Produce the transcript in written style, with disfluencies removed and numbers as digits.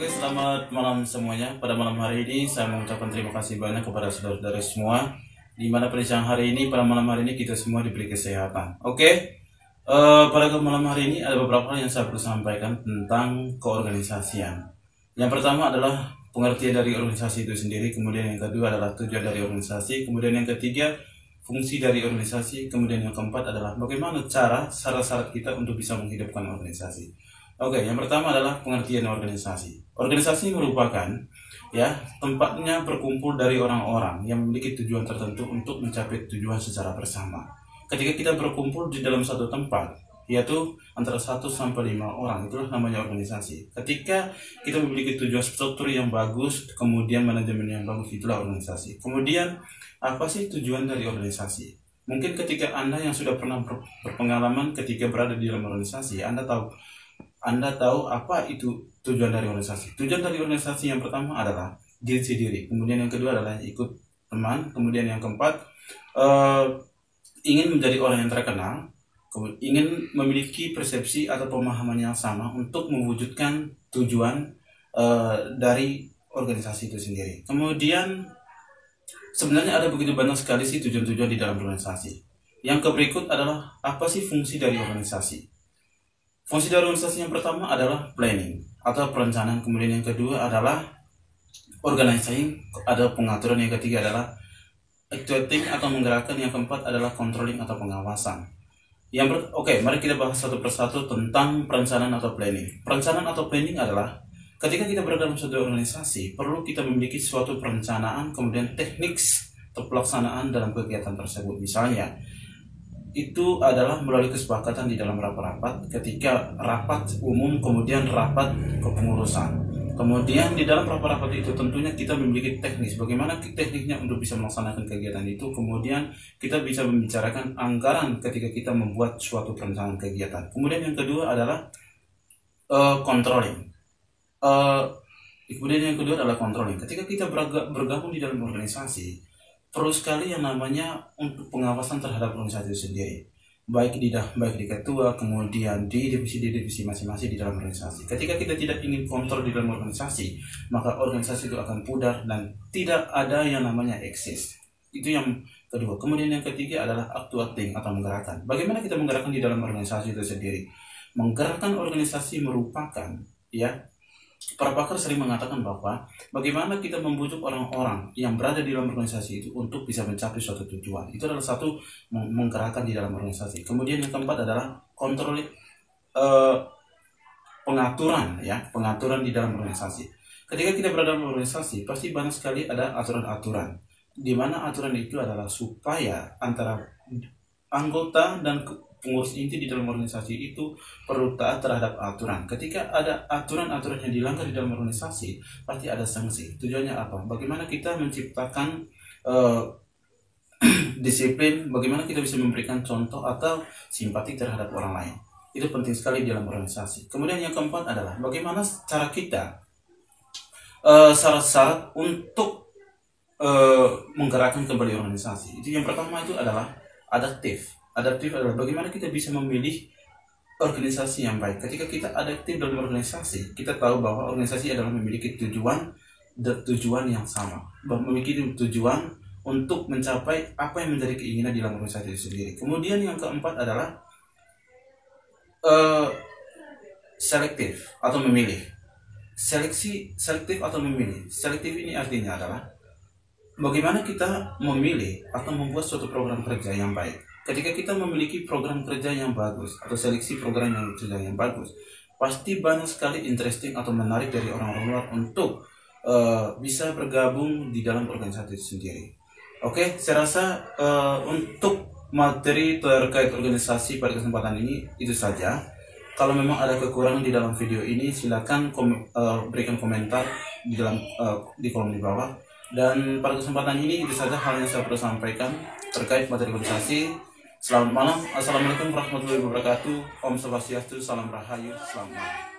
Oke, selamat malam semuanya. Pada malam hari ini saya mengucapkan terima kasih banyak kepada saudara-saudara semua. Di mana pada siang hari ini, pada malam hari ini kita semua diberi kesehatan. Oke, pada malam hari ini ada beberapa hal yang saya perlu sampaikan tentang keorganisasian. Yang pertama adalah pengertian dari organisasi itu sendiri, kemudian yang kedua adalah tujuan dari organisasi, kemudian yang ketiga fungsi dari organisasi, kemudian yang keempat adalah bagaimana syarat-syarat kita untuk bisa menghidupkan organisasi. Oke, yang pertama adalah pengertian organisasi. Organisasi merupakan tempatnya berkumpul dari orang-orang yang memiliki tujuan tertentu untuk mencapai tujuan secara bersama. Ketika kita berkumpul di dalam satu tempat, yaitu antara 1 sampai 5 orang, itulah namanya organisasi. Ketika kita memiliki tujuan struktur yang bagus, kemudian manajemen yang bagus, itulah organisasi. Kemudian, apa sih tujuan dari organisasi? Mungkin ketika Anda yang sudah pernah berpengalaman ketika berada di dalam organisasi, Anda tahu apa itu tujuan dari organisasi. Tujuan dari organisasi yang pertama adalah diri sendiri, kemudian yang kedua adalah ikut teman, kemudian yang keempat ingin menjadi orang yang terkenal, ingin memiliki persepsi atau pemahaman yang sama untuk mewujudkan tujuan dari organisasi itu sendiri. Kemudian sebenarnya ada begitu banyak sekali sih tujuan-tujuan di dalam organisasi. Yang berikut adalah apa sih fungsi dari organisasi. Fungsi dari organisasi yang pertama adalah planning atau perencanaan, kemudian yang kedua adalah organizing, ada pengaturan, yang ketiga adalah actuating atau menggerakkan, yang keempat adalah controlling atau pengawasan. Oke, mari kita bahas satu persatu tentang perencanaan atau planning. Perencanaan atau planning adalah ketika kita berada dalam suatu organisasi, perlu kita memiliki suatu perencanaan, kemudian teknik atau pelaksanaan dalam kegiatan tersebut. Misalnya, itu adalah melalui kesepakatan di dalam rapat-rapat, ketika rapat umum, kemudian rapat kepengurusan. Kemudian di dalam rapat-rapat itu tentunya kita memiliki teknis, bagaimana tekniknya untuk bisa melaksanakan kegiatan itu. Kemudian kita bisa membicarakan anggaran ketika kita membuat suatu perencanaan kegiatan. Kemudian yang kedua adalah controlling. Kemudian yang kedua adalah controlling. Ketika kita bergabung di dalam organisasi, perlu sekali yang namanya untuk pengawasan terhadap organisasi itu sendiri, baik di ketua, kemudian di divisi masing-masing di dalam organisasi. Ketika kita tidak ingin kontrol di dalam organisasi, maka organisasi itu akan pudar dan tidak ada yang namanya eksis. Itu yang kedua. Kemudian yang ketiga adalah actuating atau menggerakkan. Bagaimana kita menggerakkan di dalam organisasi itu sendiri? Menggerakkan organisasi merupakan para pakar sering mengatakan bahwa bagaimana kita membujuk orang-orang yang berada di dalam organisasi itu untuk bisa mencapai suatu tujuan. Itu adalah satu menggerakkan di dalam organisasi. Kemudian yang keempat adalah kontrol, pengaturan di dalam organisasi. Ketika kita berada dalam organisasi, pasti banyak sekali ada aturan-aturan, di mana aturan itu adalah supaya antara anggota dan pengurus inti di dalam organisasi itu perlu taat terhadap aturan. Ketika ada aturan-aturan yang dilanggar di dalam organisasi, pasti ada sanksi. Tujuannya apa? Bagaimana kita menciptakan disiplin, bagaimana kita bisa memberikan contoh atau simpati terhadap orang lain. Itu penting sekali di dalam organisasi. Kemudian yang keempat adalah bagaimana cara kita syarat-syarat untuk menggerakkan kembali organisasi. Itu yang pertama itu adalah adaptif. Adaptif adalah bagaimana kita bisa memilih organisasi yang baik. Ketika kita adaptif dalam organisasi, kita tahu bahwa organisasi adalah memiliki tujuan yang sama, memiliki tujuan untuk mencapai apa yang menjadi keinginan di dalam organisasi itu sendiri. Kemudian yang keempat adalah selektif atau memilih. Selektif atau memilih. Selektif ini artinya adalah bagaimana kita memilih atau membuat suatu program kerja yang baik. Ketika kita memiliki program kerja yang bagus atau seleksi program yang bagus, pasti banyak sekali interesting atau menarik dari orang-orang luar untuk bisa bergabung di dalam organisasi itu sendiri. Oke, saya rasa untuk materi terkait organisasi pada kesempatan ini itu saja. Kalau memang ada kekurangan di dalam video ini, silakan berikan komentar di kolom di bawah. Dan pada kesempatan ini itu saja hal yang saya perlu sampaikan terkait materi organisasi. Selamat malam, assalamualaikum warahmatullahi wabarakatuh. Om Swastiastu, salam rahayu, selamat malam.